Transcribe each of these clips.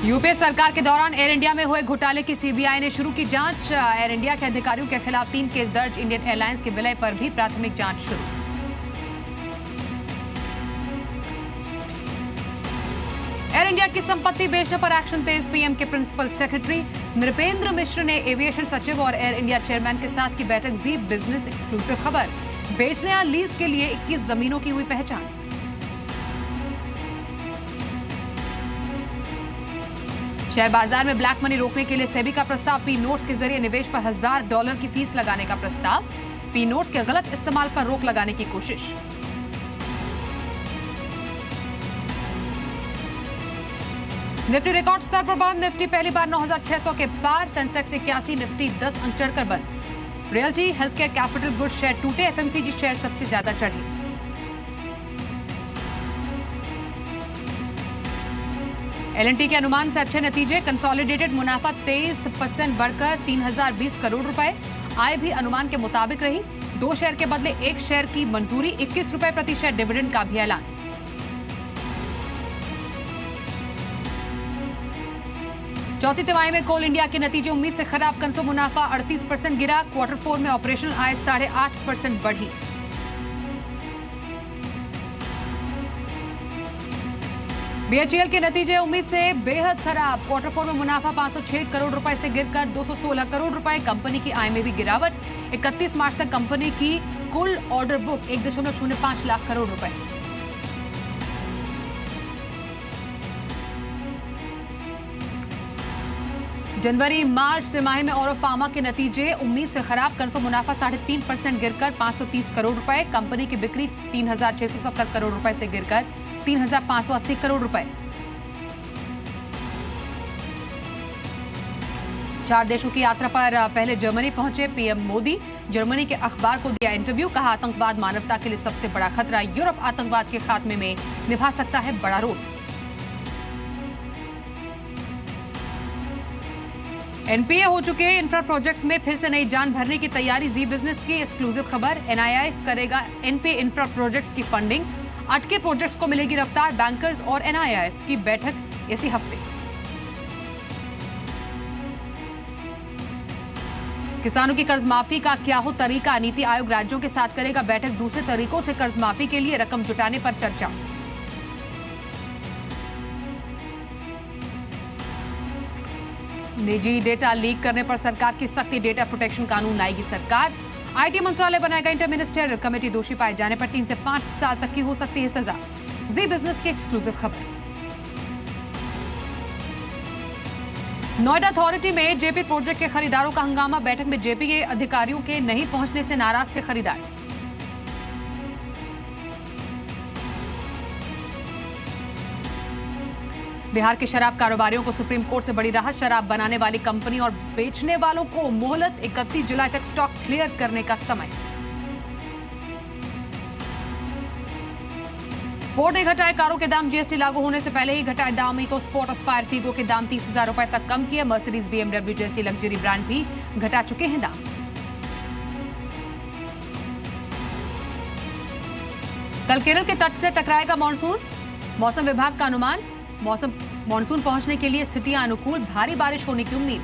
UPA सरकार के दौरान एयर इंडिया में हुए घोटाले की सीबीआई ने शुरू की जांच। एयर इंडिया के अधिकारियों के खिलाफ 3 केस दर्ज। इंडियन एयरलाइंस के विलय पर भी प्राथमिक जांच शुरू। एयर इंडिया की संपत्ति बेचने पर एक्शन तेज। पीएम के प्रिंसिपल सेक्रेटरी नृपेंद्र मिश्र ने एविएशन सचिव और एयर इंडिया चेयरमैन के साथ की बैठक। जी बिजनेस एक्सक्लूसिव खबर। बेचने या लीज के लिए 21 जमीनों की हुई पहचान। शेयर बाजार में ब्लैक मनी रोकने के लिए सेबी का प्रस्ताव। पी नोट्स के जरिए निवेश पर $1000 की फीस लगाने का प्रस्ताव। पी नोट्स के गलत इस्तेमाल पर रोक लगाने की कोशिश। निफ्टी रिकॉर्ड स्तर पर बंद। निफ्टी पहली बार 9600 के पार। सेंसेक्स 81, निफ्टी 10 अंक चढ़कर बंद। Realty, healthcare, capital good share टूटे। एफएमसीजी शेयर सबसे ज्यादा चढ़े। एल&टी के अनुमान से अच्छे नतीजे। कंसोलिडेटेड मुनाफा 23% बढ़कर 3020 करोड़ रुपए। आय भी अनुमान के मुताबिक रही। 2 शेयर के बदले 1 शेयर की मंजूरी। 21 रुपए प्रति शेयर डिविडेंड का भी ऐलान। चौथी तिमाही में कोल इंडिया के नतीजे उम्मीद से खराब। कंसो मुनाफा 38% गिरा। क्वार्टर 4 में ऑपरेशनल आय 8.5% बढ़ी। बीएचईएल के नतीजे उम्मीद से बेहद खराब। क्वार्टर 4 में मुनाफा 506 करोड़ रुपए से गिरकर 216 करोड़ रुपए। कंपनी की आय में भी गिरावट। 31 मार्च तक कंपनी की कुल ऑर्डर बुक 1.05 लाख करोड़ रुपए। जनवरी मार्च तिमाही में औरो फार्मा के नतीजे उम्मीद से खराब। कंसो मुनाफा 3.5% गिरकर 530 करोड़ रुपए। कंपनी की बिक्री 3670 करोड़ रुपए से गिरकर 3580 करोड़ रुपए। 4 देशों की यात्रा पर पहले जर्मनी पहुंचे पीएम मोदी। जर्मनी के अखबार को दिया इंटरव्यू। कहा, आतंकवाद मानवता के लिए सबसे बड़ा खतरा। यूरोप आतंकवाद के खात्मे में निभा सकता है बड़ा रोल। एनपीए हो चुके इंफ्रा प्रोजेक्ट्स में फिर से नई जान भरने की तैयारी। जी बिजनेस की एक्सक्लूसिव खबर। एनआईआईएफ करेगा एनपीए इंफ्रा प्रोजेक्ट्स की फंडिंग। अटके प्रोजेक्ट्स को मिलेगी रफ्तार। बैंकर्स और एनआईआईएफ की बैठक इसी हफ्ते। किसानों की कर्ज माफी का क्या हो तरीका। नीति आयोग राज्यों के साथ करेगा बैठक। दूसरे तरीकों से कर्ज माफी के लिए रकम जुटाने पर चर्चा। निजी डेटा लीक करने पर सरकार की सख्ती। डेटा प्रोटेक्शन कानून लाएगी सरकार। आईटी मंत्रालय बनाएगा इंटर मिनिस्टरियल कमेटी। दोषी पाए जाने पर 3 से 5 साल तक की हो सकती है सजा। जी बिजनेस की एक्सक्लूसिव खबर। नोएडा अथॉरिटी में जेपी प्रोजेक्ट के खरीदारों का हंगामा। बैठक में जेपी के अधिकारियों के नहीं पहुंचने से नाराज थे खरीदार। बिहार के शराब कारोबारियों को सुप्रीम कोर्ट से बड़ी राहत। शराब बनाने वाली कंपनी और बेचने वालों को मोहलत। 31 जुलाई तक स्टॉक क्लियर करने का समय। फोर्ड ने घटाए कारों के दाम। जीएसटी लागू होने से पहले ही घटाए दाम। इको स्पोर्ट, एस्पायर, फीगो के दाम 30,000 रुपए तक कम किए। मर्सिडीज, बीएमडब्ल्यू जैसी लग्जरी ब्रांड भी घटा चुके हैं दाम। कल केरल के तट से टकराएगा मानसून। मौसम विभाग का अनुमान। मानसून पहुंचने के लिए स्थितियां अनुकूल। भारी बारिश होने की उम्मीद।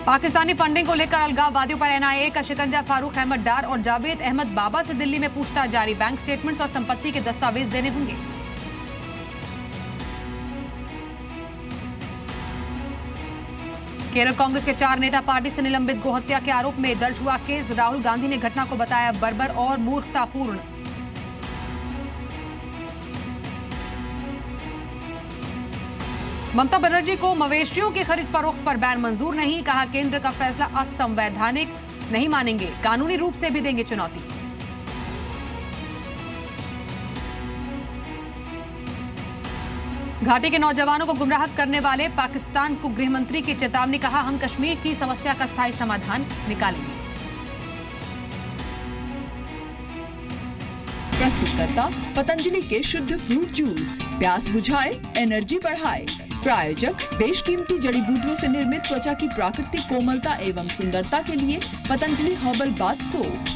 पाकिस्तानी फंडिंग को लेकर अलगाववादियों पर एनआईए का शिकंजा। फारूक अहमद डार और जावेद अहमद बाबा से दिल्ली में पूछताछ जारी। बैंक स्टेटमेंट्स और संपत्ति के दस्तावेज देने होंगे। केरल कांग्रेस के 4 नेता पार्टी से निलंबित। गोहत्या के आरोप में दर्ज हुआ केस। राहुल गांधी ने घटना को बताया बर्बर और मूर्खतापूर्ण। ममता बनर्जी को मवेशियों की खरीद फरोख्त पर बैन मंजूर नहीं। कहा, केंद्र का फैसला असंवैधानिक, नहीं मानेंगे। कानूनी रूप से भी देंगे चुनौती। घाटी के नौजवानों को गुमराह करने वाले पाकिस्तान को गृह मंत्री की चेतावनी। कहा, हम कश्मीर की समस्या का स्थायी समाधान निकालेंगे। प्रस्तुतकर्ता पतंजलि के शुद्ध फ्रूट जूस। प्यास बुझाए, एनर्जी बढ़ाए। प्रायोजक, बेशकीमती जड़ी बूटियों से निर्मित त्वचा की प्राकृतिक कोमलता एवं सुंदरता के लिए पतंजलि हर्बल बाथ सोप।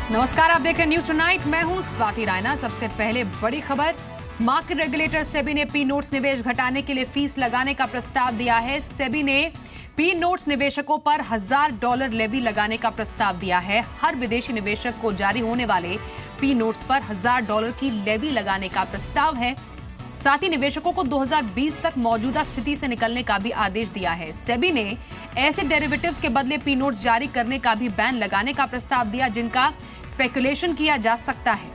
नमस्कार, आप देख रहे हैं न्यूज टुनाइट। मैं हूं स्वाति रायना। सबसे पहले बड़ी खबर, मार्केट रेगुलेटर सेबी ने पी नोट्स निवेश घटाने के लिए फीस लगाने का प्रस्ताव दिया है। सेबी ने पी नोट्स निवेशकों पर $1000 लेवी लगाने का प्रस्ताव दिया है। हर विदेशी निवेशक को जारी होने वाले पी नोट्स पर $1000 की लेवी लगाने का प्रस्ताव है। साथ ही निवेशकों को 2020 तक मौजूदा स्थिति से निकलने का भी आदेश दिया है। सेबी ने ऐसे डेरिवेटिव्स के बदले पी नोट्स जारी करने का भी बैन लगाने का प्रस्ताव दिया जिनका स्पेकुलेशन किया जा सकता है।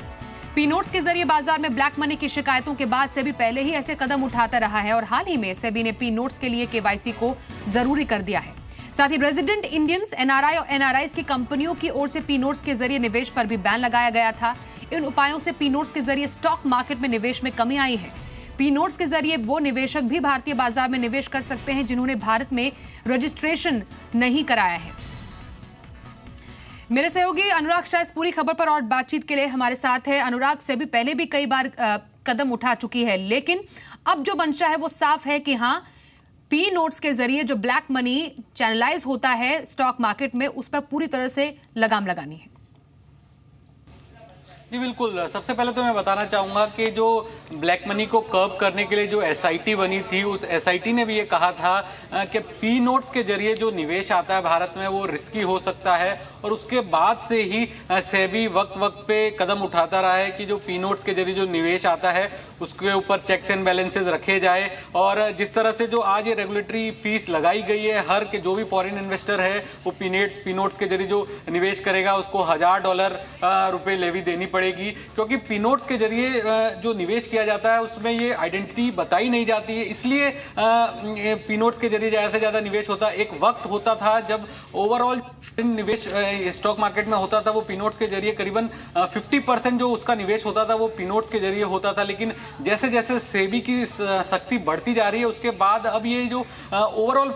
पी नोट्स के जरिए बाजार में ब्लैक मनी की शिकायतों के बाद सेबी पहले ही ऐसे कदम उठाता रहा है और हाल ही में सेबी ने पी नोट्स के लिए केवाईसी को जरूरी कर दिया है। साथ ही रेजिडेंट इंडियंस, एनआरआई और एनआरआईज की कंपनियों की ओर से पी नोट्स के जरिए निवेश पर भी बैन लगाया गया था। इन उपायों से पी नोट्स के जरिए स्टॉक मार्केट में निवेश में कमी आई है। पी नोट्स के जरिए वो निवेशक भी भारतीय बाजार में निवेश कर सकते हैं जिन्होंने भारत में रजिस्ट्रेशन नहीं कराया है। मेरे सहयोगी अनुराग शाह इस पूरी खबर पर और बातचीत के लिए हमारे साथ है। अनुराग, सेबी पहले भी कई बार कदम उठा चुकी है, लेकिन अब जो मंशा है वो साफ है कि हाँ, पी नोट्स के जरिए जो ब्लैक मनी चैनलाइज होता है स्टॉक मार्केट में, उस पर पूरी तरह से लगाम लगानी है। जी बिल्कुल। सबसे पहले तो मैं बताना चाहूँगा कि जो ब्लैक मनी को कर्ब करने के लिए जो एसआईटी बनी थी, उस एसआईटी ने भी ये कहा था कि पी नोट्स के जरिए जो निवेश आता है भारत में वो रिस्की हो सकता है, और उसके बाद से ही सेबी वक्त वक्त पे कदम उठाता रहा है कि जो पी नोट्स के जरिए जो निवेश आता है उसके ऊपर चेक्स एंड बैलेंसेज रखे जाए। और जिस तरह से जो आज ये रेगुलेटरी फीस लगाई गई है, हर के जो भी फॉरेन इन्वेस्टर है वो पी नोट्स के जरिए जो निवेश करेगा उसको $1000 लेवी देनी पड़ेगी, क्योंकि पी नोट्स के जरिए जो निवेश किया जाता है उसमें ये आइडेंटिटी बताई नहीं जाती है, इसलिए पी नोट्स के जरिए ज़्यादा से ज़्यादा निवेश होता है। एक वक्त होता था जब ओवरऑल निवेश स्टॉक मार्केट में होता था वो पी नोट्स के जरिए करीबन 50% जो उसका निवेश होता था वो पी नोट्स के जरिए होता था, लेकिन जैसे जैसे सेबी की शक्ति बढ़ती जा रही है उसके बाद अब ये जो ओवरऑल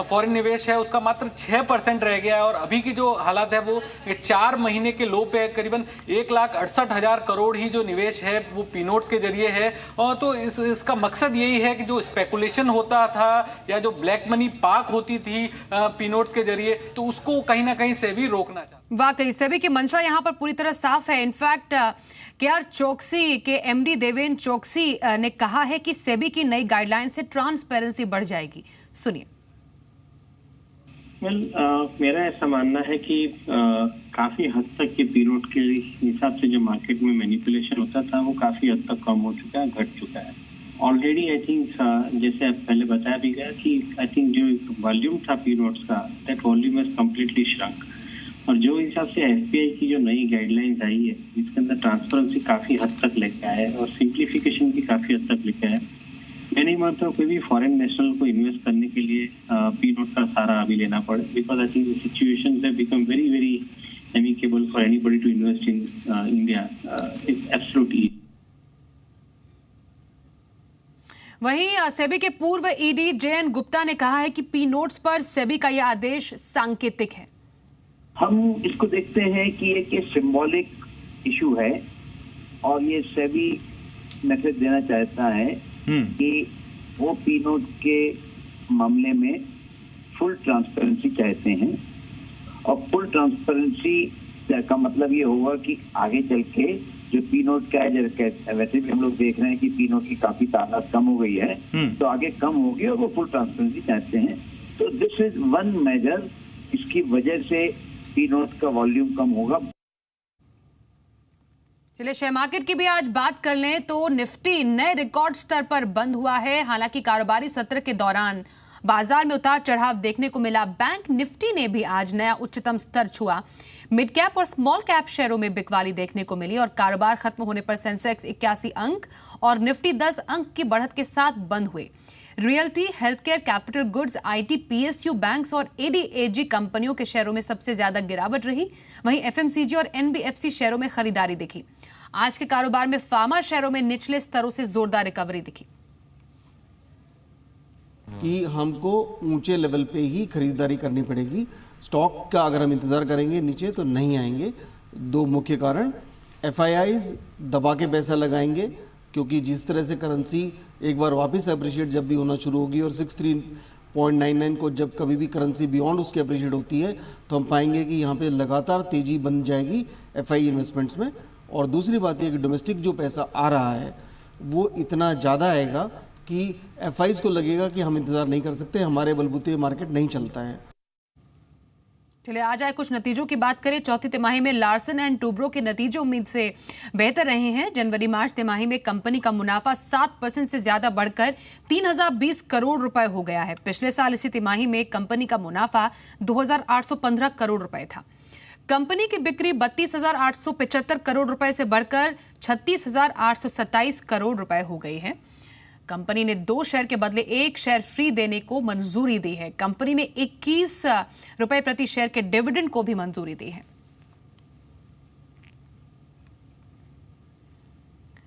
फॉरेन निवेश है उसका मात्र 6% रह गया है, और अभी की जो हालत है वो 4 महीने के लो पे करीबन 1,68,000 करोड़ ही जो निवेश है वो पी नोट्स के जरिए है। और तो इसका मकसद यही है कि जो स्पेकुलेशन होता था या जो ब्लैक मनी पार्क होती थी पी नोट्स के जरिए, तो उसको कहीं ना कहीं सेबी रोकना चाहता। वाकई सेबी की मंशा यहाँ पर पूरी तरह साफ है। इनफैक्ट केआर चोकसी के एमडी देवेन चोकसी ने कहा है कि सेबी की नई गाइडलाइन से ट्रांसपेरेंसी बढ़ जाएगी। सुनिए। मेरा ऐसा मानना है कि काफी हद तक ये पी नोट के हिसाब से जो मार्केट में मैनिपुलेशन होता था वो काफी हद तक कम हो चुका है, घट चुका है ऑलरेडी। आई थिंक जैसे आप पहले बताया भी गया कि आई थिंक जो वॉल्यूम था पी नोट्स का, that volume has completely shrunk. और जो हिसाब से एफबीआई की जो नई गाइडलाइंस आई है जिसके अंदर ट्रांसपेरेंसी काफी हद तक लेके आया है और सिंप्लीफिकेशन भी काफी हद तक लेके आया है, मैं नहीं मानता कोई भी फॉरेन नेशनल को इन्वेस्ट करने के लिए पी नोट का सहारा अभी लेना पड़े, because I think the situations have become very very amicable for anybody to invest in India. It's absolutely. वहीं सेबी के पूर्व ईडी जेएन गुप्ता ने कहा है कि पी नोट्स पर सेबी का यह आदेश सांकेतिक है। हम इसको देखते हैं कि एक सिंबॉलिक इशू है और ये सेबी मैसेज देना चाहता है कि वो पी नोट के मामले में फुल ट्रांसपेरेंसी चाहते हैं, और फुल ट्रांसपेरेंसी का मतलब ये होगा कि आगे चल के जो पी नोट का है, वैसे भी हम लोग देख रहे हैं कि पी नोट की काफी तादाद कम हो गई है, तो आगे कम होगी और वो फुल ट्रांसपेरेंसी चाहते हैं। तो दिस इज वन मेजर, इसकी वजह से पी नोट का वॉल्यूम कम होगा। चलिए शेयर मार्केट की भी आज बात कर लें तो निफ्टी नए रिकॉर्ड स्तर पर बंद हुआ है। हालांकि कारोबारी सत्र के दौरान बाजार में उतार चढ़ाव देखने को मिला। बैंक निफ्टी ने भी आज नया उच्चतम स्तर छुआ। मिड कैप और स्मॉल कैप शेयरों में बिकवाली देखने को मिली और कारोबार खत्म होने पर सेंसेक्स 81 अंक और निफ्टी 10 अंक की बढ़त के साथ बंद हुए। Realty, healthcare, capital goods, IT, PSU, banks और एडीएजी कंपनियों के शेयरों में सबसे ज्यादा गिरावट रही। वहीं एफएमसीजी और एनबीएफसी शेयरों में खरीदारी दिखी। आज के कारोबार में फार्मा शेयरों में निचले स्तरों से जोरदार रिकवरी दिखी। कि हमको ऊंचे लेवल पे ही खरीदारी करनी पड़ेगी। स्टॉक का अगर हम इंतज़ार करेंगे नीचे तो नहीं आएंगे। दो मुख्य कारण, एफआईआईज दबा के पैसा लगाएंगे क्योंकि जिस तरह से करेंसी एक बार वापस अप्रिशिएट जब भी होना शुरू होगी और 6-3 0.99 को जब कभी भी करेंसी बियॉन्ड उसके अप्रिशिएट होती है तो हम पाएंगे कि यहाँ पे लगातार तेज़ी बन जाएगी एफआई इन्वेस्टमेंट्स में। और दूसरी बात यह कि डोमेस्टिक जो पैसा आ रहा है वो इतना ज़्यादा आएगा कि एफआईज को लगेगा कि हम इंतज़ार नहीं कर सकते, हमारे बलबूते मार्केट नहीं चलता है। चलिए आ जाए कुछ नतीजों की बात करें। चौथी तिमाही में लार्सन एंड टूब्रो के नतीजे उम्मीद से बेहतर रहे हैं। जनवरी मार्च तिमाही में कंपनी का मुनाफा 7% से ज्यादा बढ़कर 3020 करोड़ रुपए हो गया है। पिछले साल इसी तिमाही में कंपनी का मुनाफा 2815 करोड़ रुपए था। कंपनी की बिक्री 32,875 करोड़ रुपए से बढ़कर 36,827 करोड़ रुपए हो गई है। कंपनी ने 2 शेयर के बदले 1 शेयर फ्री देने को मंजूरी दी है। कंपनी ने 21 रुपए प्रति शेयर के डिविडेंड को भी मंजूरी दी है।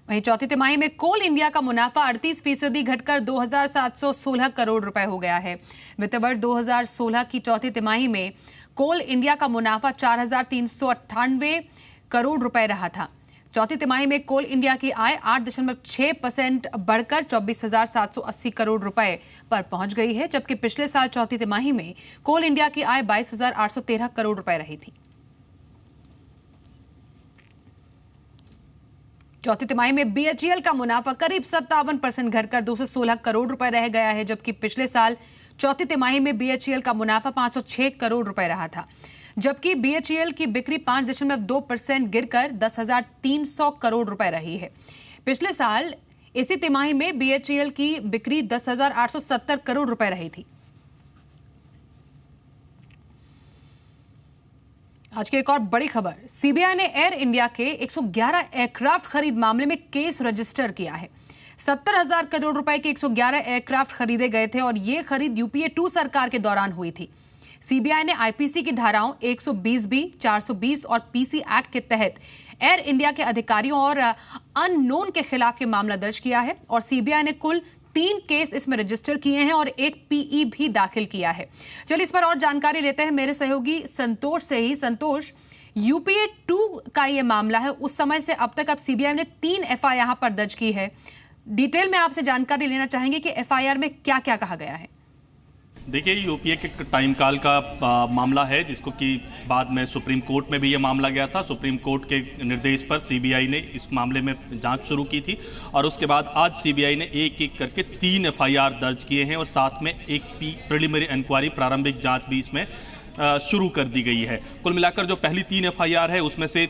वहीं चौथी तिमाही में कोल इंडिया का मुनाफा 38% घटकर 2,716 करोड़ रुपए हो गया है। वित्त वर्ष 2016 की चौथी तिमाही में कोल इंडिया का मुनाफा 4,398 करोड़ रुपए रहा था। चौथी तिमाही में कोल इंडिया की आय 8.6% बढ़कर 24,780 करोड़ रुपए पर पहुंच गई है, जबकि पिछले साल चौथी तिमाही में कोल इंडिया की आय 22,813 करोड़ रुपए रही थी। चौथी तिमाही में बीएचईएल का मुनाफा करीब 57% घटकर 216 करोड़ रुपए रह गया है, जबकि पिछले साल चौथी तिमाही में बीएचईएल का मुनाफा 506 करोड़ रुपए रहा था। जबकि बीएचईएल की बिक्री 5.2% गिरकर 10,300 करोड़ रुपए रही है। पिछले साल इसी तिमाही में बीएचईएल की बिक्री 10,870 करोड़ रुपए रही थी। आज की एक और बड़ी खबर, सीबीआई ने एयर इंडिया के 111 एयरक्राफ्ट खरीद मामले में केस रजिस्टर किया है। 70,000 करोड़ रुपए के 111 एयरक्राफ्ट खरीदे गए थे और ये खरीद यूपीए 2 सरकार के दौरान हुई थी। सीबीआई ने आईपीसी की धाराओं 120B, 420 और पीसी एक्ट के तहत एयर इंडिया के अधिकारियों और अननोन के खिलाफ ये मामला दर्ज किया है और सीबीआई ने कुल 3 केस इसमें रजिस्टर किए हैं और 1 पीई भी दाखिल किया है। चलिए इस पर और जानकारी लेते हैं मेरे सहयोगी संतोष से ही। संतोष, यूपीए 2 का ये मामला है, उस समय से अब तक अब सीबीआई ने 3 एफआईआर यहां पर दर्ज की है। डिटेल में आपसे जानकारी लेना चाहेंगे कि एफआईआर में क्या क्या कहा गया है। देखिए, यूपीए के टाइम काल का मामला है जिसको कि बाद में सुप्रीम कोर्ट में भी ये मामला गया था। सुप्रीम कोर्ट के निर्देश पर सीबीआई ने इस मामले में जांच शुरू की थी और उसके बाद आज सीबीआई ने एक एक करके 3 एफआईआर दर्ज किए हैं और साथ में एक प्रिलिमिनरी इंक्वायरी, प्रारंभिक जांच भी इसमें शुरू कर दी गई है। कुल मिलाकर जो पहली 3 एफआईआर है उसमें से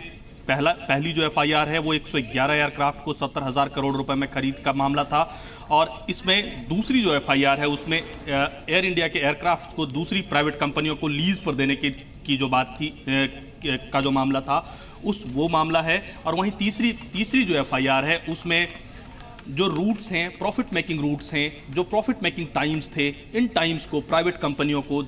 पहली जो एफआईआर है वो 111 एयरक्राफ्ट को 70,000 करोड़ रुपए में खरीद का मामला था और इसमें दूसरी जो एफआईआर है उसमें एयर इंडिया के एयरक्राफ्ट को दूसरी प्राइवेट कंपनियों को लीज पर देने की जो बात थी का जो मामला था वो मामला है। और वहीं तीसरी जो एफआईआर है उसमें जो रूट्स हैं, प्रॉफिट मेकिंग रूट्स हैं, जो प्रॉफिट मेकिंग टाइम्स थे, इन टाइम्स को प्राइवेट कंपनियों को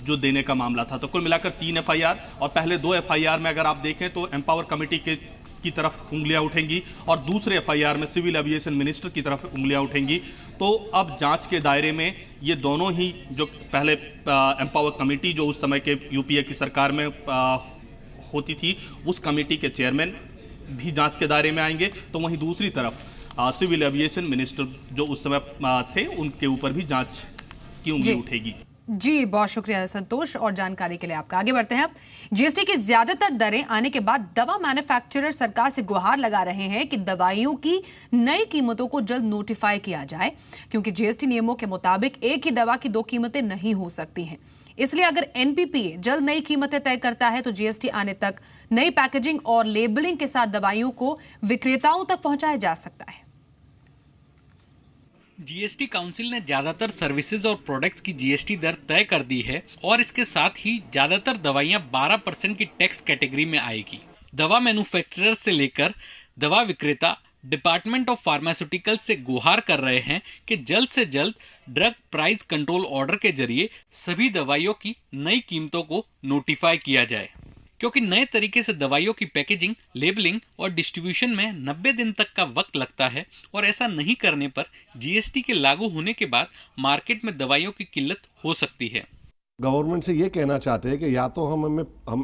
जो देने का मामला था। तो कुल मिलाकर 3 एफआईआर और पहले 2 एफआईआर में अगर आप देखें तो एम्पावर कमेटी की तरफ उंगलियां उठेंगी और दूसरे एफआईआर में सिविल एविएशन मिनिस्टर की तरफ उंगलियां उठेंगी। तो अब जांच के दायरे में ये दोनों ही, जो पहले एम्पावर कमेटी जो उस समय के यूपीए की सरकार में होती थी, उस कमेटी के चेयरमैन भी जांच के दायरे में आएंगे। तो वहीं दूसरी तरफ सिविल एविएशन मिनिस्टर जो उस समय थे उनके ऊपर भी जांच की उंगली उठेगी। जी, बहुत शुक्रिया संतोष और जानकारी के लिए आपका। आगे बढ़ते हैं। अब जीएसटी की ज्यादातर दरें आने के बाद दवा मैन्युफैक्चरर सरकार से गुहार लगा रहे हैं कि दवाइयों की नई कीमतों को जल्द नोटिफाई किया जाए, क्योंकि जीएसटी नियमों के मुताबिक एक ही दवा की 2 कीमतें नहीं हो सकती हैं। इसलिए अगर एनपीपीए जल्द नई कीमतें तय करता है तो जीएसटी आने तक नई पैकेजिंग और लेबलिंग के साथ दवाइयों को विक्रेताओं तक पहुंचाया जा सकता है। जीएसटी काउंसिल ने ज्यादातर सर्विसेज और प्रोडक्ट्स की जीएसटी दर तय कर दी है और इसके साथ ही ज्यादातर दवाइयां 12% की टैक्स कैटेगरी में आएगी। दवा मैन्युफैक्चरर से लेकर दवा विक्रेता डिपार्टमेंट ऑफ फार्मास्यूटिकल से गुहार कर रहे हैं कि जल्द से जल्द ड्रग प्राइस कंट्रोल ऑर्डर के जरिए सभी दवाइयों की नई कीमतों को नोटिफाई किया जाए, क्योंकि नए तरीके से दवाइयों की पैकेजिंग, लेबलिंग और डिस्ट्रीब्यूशन में 90 दिन तक का वक्त लगता है और ऐसा नहीं करने पर जीएसटी के लागू होने के बाद मार्केट में दवाइयों की किल्लत हो सकती है। गवर्नमेंट से ये कहना चाहते हैं कि या तो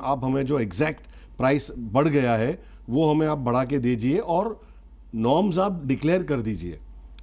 आप हमें जो एग्जैक्ट प्राइस बढ़ गया है वो हमें आप बढ़ा के दीजिए और नॉर्म्स आप डिक्लेयर कर दीजिए।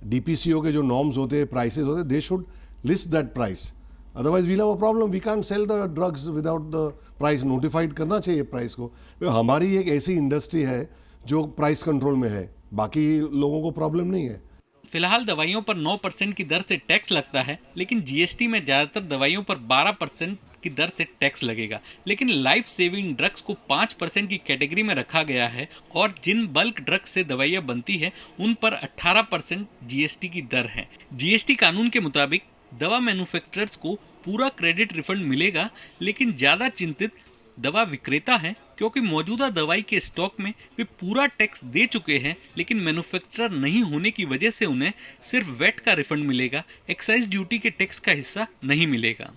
डीपीसीओ के जो नॉर्म्स होते हैं, प्राइसेस होते हैं, they should list that price. Otherwise we'll have a problem. We can't sell the drugs without the price. Notified करना चाहिए प्राइस को. हमारी एक ऐसी इंडस्ट्री है जो प्राइस कंट्रोल में है, बाकी लोगों को प्रॉब्लम नहीं है. फिलहाल दवाइयों पर 9% की दर से टैक्स लगता है, लेकिन जीएसटी में ज्यादातर दवाइयों पर 12% की दर से टैक्स लगेगा. लेकिन लाइफ सेविंग ड्रग्स को 5% की कैटेगरी में रखा गया है और जिन बल्क ड्रग्स से दवाइयां बनती है उन पर 18% जीएसटी की दर है. जीएसटी कानून के मुताबिक दवा मैन्युफैक्चरर्स को पूरा क्रेडिट रिफंड मिलेगा, लेकिन ज्यादा चिंतित दवा विक्रेता हैं, क्योंकि मौजूदा दवाई के स्टॉक में वे पूरा टैक्स दे चुके हैं, लेकिन मैन्युफैक्चरर नहीं होने की वजह से उन्हें सिर्फ वेट का रिफंड मिलेगा, एक्साइज ड्यूटी के टैक्स का हिस्सा नहीं मिलेगा.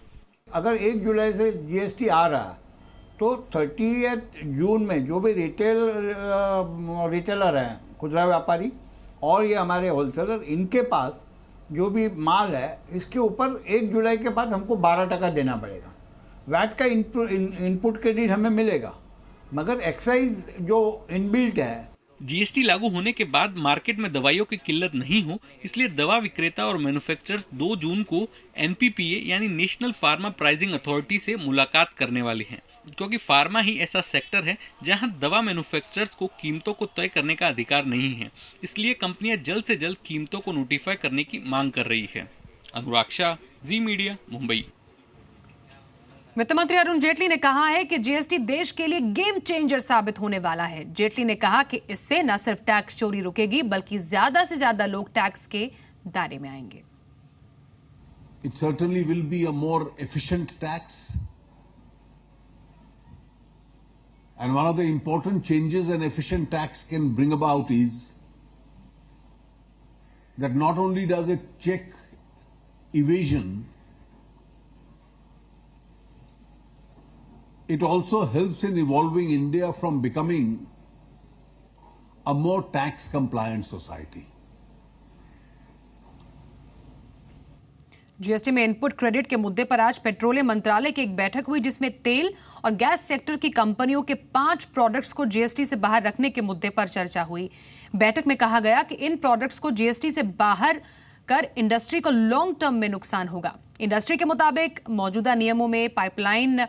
अगर 1 जुलाई से जीएसटी आ रहा तो 30 जून में जो भी रिटेलर हैं, खुदरा व्यापारी और ये हमारे होलसेलर, इनके पास जो भी माल है इसके ऊपर 1 जुलाई के बाद हमको 12% देना पड़ेगा. वैट का इनपुट क्रेडिट हमें मिलेगा, मगर एक्साइज जो इनबिल्ट है. जीएसटी लागू होने के बाद मार्केट में दवाइयों की किल्लत नहीं हो, इसलिए दवा विक्रेता और मैन्युफैक्चरर्स 2 जून को एनपीपीए यानी नेशनल फार्मा प्राइसिंग अथॉरिटी से मुलाकात करने वाले हैं, क्योंकि फार्मा ही ऐसा सेक्टर है जहां दवा मैन्युफैक्चरर्स को कीमतों को तय करने का अधिकार नहीं है. इसलिए कंपनियां जल्द से जल्द कीमतों को नोटिफाई करने की मांग कर रही है. अनुराग शाह, जी मीडिया, मुंबई. वित्त मंत्री अरुण जेटली ने कहा है कि जीएसटी देश के लिए गेम चेंजर साबित होने वाला है. जेटली ने कहा कि इससे न सिर्फ टैक्स चोरी रुकेगी, बल्कि ज्यादा से ज्यादा लोग टैक्स के दायरे में आएंगे. It certainly will be a more efficient tax. And one of the important changes an efficient tax can bring about is that not only does it check evasion, it also helps in evolving India from becoming a more tax compliant society. GST में input credit के मुद्दे पर आज petroleum मंत्रालय की एक बैठक हुई, जिसमें तेल और गैस सेक्टर की कंपनियों के 5 प्रोडक्ट्स को जीएसटी से बाहर रखने के मुद्दे पर चर्चा हुई. बैठक में कहा गया कि इन प्रोडक्ट्स को जीएसटी से बाहर कर इंडस्ट्री को लॉन्ग टर्म में नुकसान होगा. इंडस्ट्री के मुताबिक मौजूदा नियमों में पाइपलाइन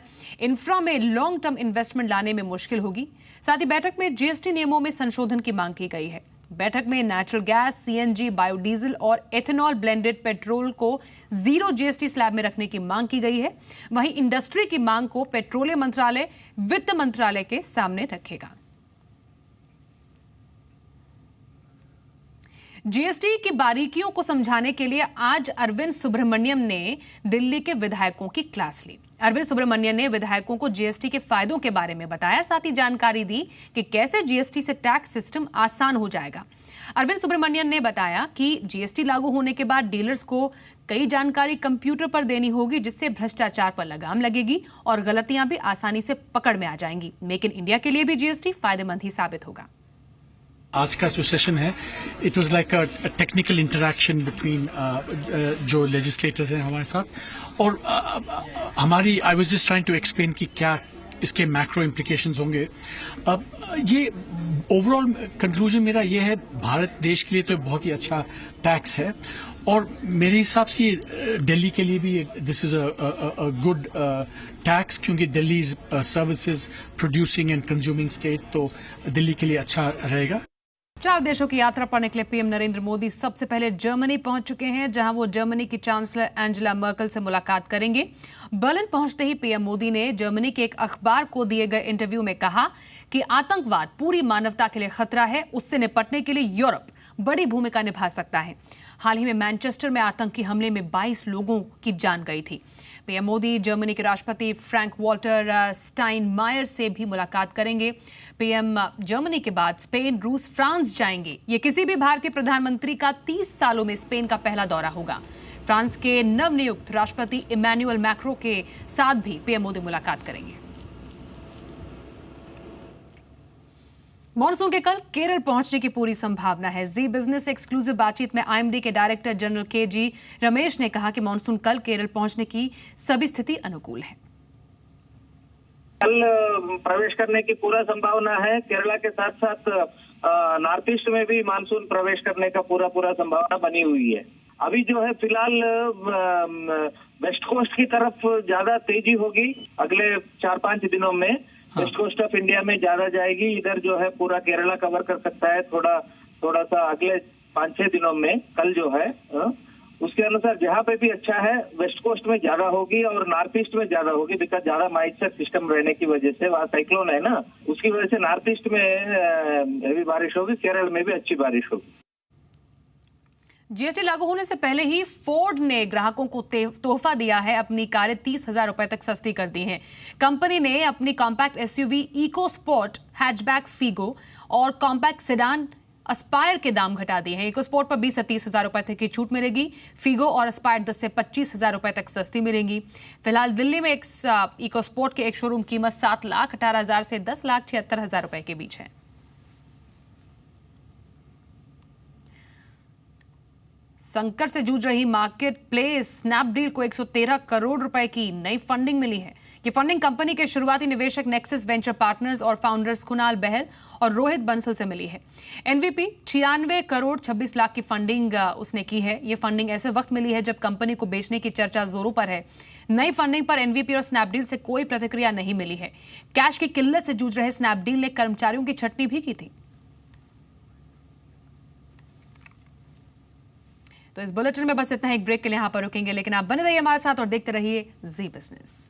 इंफ्रा में लॉन्ग टर्म इन्वेस्टमेंट लाने में मुश्किल होगी. साथ ही बैठक में जीएसटी नियमों में संशोधन की मांग की गई है. बैठक में नेचुरल गैस, सीएनजी, बायोडीजल और एथेनॉल ब्लेंडेड पेट्रोल को 0 जीएसटी स्लैब में रखने की मांग की गई है. वहीं इंडस्ट्री की मांग को पेट्रोलियम मंत्रालय वित्त मंत्रालय के सामने रखेगा. जीएसटी की बारीकियों को समझाने के लिए आज अरविंद सुब्रमण्यम ने दिल्ली के विधायकों की क्लास ली. अरविंद सुब्रमण्यम ने विधायकों को जीएसटी के फायदों के बारे में बताया, साथ ही जानकारी दी कि कैसे जीएसटी से टैक्स सिस्टम आसान हो जाएगा. अरविंद सुब्रमण्यम ने बताया कि जीएसटी लागू होने के बाद डीलर्स को कई जानकारी कंप्यूटर पर देनी होगी, जिससे भ्रष्टाचार पर लगाम लगेगी और गलतियां भी आसानी से पकड़ में आ जाएंगी. मेक इन इंडिया के लिए भी जीएसटी फायदेमंद ही साबित होगा. आज का जो सेशन है, it was like a technical interaction between जो लेजिस्लेटर्स हैं हमारे साथ, और हमारी I was just trying to explain कि क्या इसके मैक्रो इम्प्लीकेशंस होंगे. अब ये ओवरऑल कंक्लूजन मेरा ये है, भारत देश के लिए तो बहुत ही अच्छा टैक्स है, और मेरे हिसाब से दिल्ली के लिए भी this is a good tax, क्योंकि Delhi is services producing and consuming state, तो दिल्ली के लिए अच्छा रहेगा. 4 देशों की यात्रा पर निकले पीएम नरेंद्र मोदी सबसे पहले जर्मनी पहुंच चुके हैं, जहां वो जर्मनी की चांसलर एंजेला मर्केल से मुलाकात करेंगे. बर्लिन पहुंचते ही पीएम मोदी ने जर्मनी के एक अखबार को दिए गए इंटरव्यू में कहा कि आतंकवाद पूरी मानवता के लिए खतरा है, उससे निपटने के लिए यूरोप बड़ी भूमिका निभा सकता है. हाल ही में मैनचेस्टर में आतंकी हमले में 22 लोगों की जान गई थी. पीएम मोदी जर्मनी के राष्ट्रपति फ्रैंक वॉल्टर स्टाइनमायर से भी मुलाकात करेंगे. पीएम जर्मनी के बाद स्पेन, रूस, फ्रांस जाएंगे. ये किसी भी भारतीय प्रधानमंत्री का 30 सालों में स्पेन का पहला दौरा होगा. फ्रांस के नवनियुक्त राष्ट्रपति इमैनुअल मैक्रो के साथ भी पीएम मोदी मुलाकात करेंगे. मॉनसून के कल केरल पहुंचने की पूरी संभावना है. जी बिजनेस एक्सक्लूसिव बातचीत में आईएमडी के डायरेक्टर जनरल केजी रमेश ने कहा कि मॉनसून कल केरल पहुंचने की सभी स्थिति अनुकूल है. कल प्रवेश करने की पूरा संभावना है. केरला के साथ साथ नॉर्थ ईस्ट में भी मानसून प्रवेश करने का पूरा संभावना बनी हुई है. अभी जो है फिलहाल वेस्ट कोस्ट की तरफ ज्यादा तेजी होगी अगले 4-5 दिनों में। वेस्ट कोस्ट ऑफ इंडिया में ज्यादा जाएगी, इधर जो है पूरा केरला कवर कर सकता है थोड़ा सा अगले 5-6 दिनों में। कल जो है उसके अनुसार जहां पे भी अच्छा है वेस्ट कोस्ट में ज्यादा होगी और नॉर्थ ईस्ट में ज्यादा होगी, बिकॉज ज्यादा मॉइस्चर सिस्टम रहने की वजह से, वहाँ साइक्लोन है ना, उसकी वजह से नॉर्थ ईस्ट में हेवी बारिश होगी, केरल में भी अच्छी बारिश होगी। जीएसटी लागू होने से पहले ही फोर्ड ने ग्राहकों को तोहफा दिया है, अपनी कारें 30,000 रुपए तक सस्ती कर दी हैं। कंपनी ने अपनी compact SUV EcoSport, hatchback Figo और कॉम्पैक्ट सेडान अस्पायर के दाम घटा दिए हैं। इको स्पोर्ट पर 20 से 30,000 रुपए तक की छूट मिलेगी। फीगो और अस्पायर 10 से 25,000 रुपए तक सस्ती मिलेंगी। फिलहाल दिल्ली में एक इको स्पोर्ट के एक शोरूम कीमत 7,18,000 से 10,76,000 रुपए के बीच है। संकट से जूझ रही मार्केट प्लेस स्नैपडील को 113 करोड़ रुपए की नई फंडिंग मिली है। ये फंडिंग कंपनी के शुरुआती निवेशक नेक्सिस वेंचर पार्टनर्स और फाउंडर्स कुणाल बहल और रोहित बंसल से मिली है। एनवीपी 96 करोड़ 26 लाख की फंडिंग उसने की है। ये फंडिंग ऐसे वक्त मिली है जब कंपनी को बेचने की चर्चा जोरों पर है। नई फंडिंग पर एनवीपी और स्नैपडील से कोई प्रतिक्रिया नहीं मिली है। कैश की किल्लत से जूझ रहे स्नैपडील ने कर्मचारियों की छटनी भी की थी। तो इस बुलेटिन में बस इतना, एक ब्रेक के लिए यहां पर रुकेंगे, लेकिन आप बने रहिए हमारे साथ और देखते रहिए जी बिजनेस।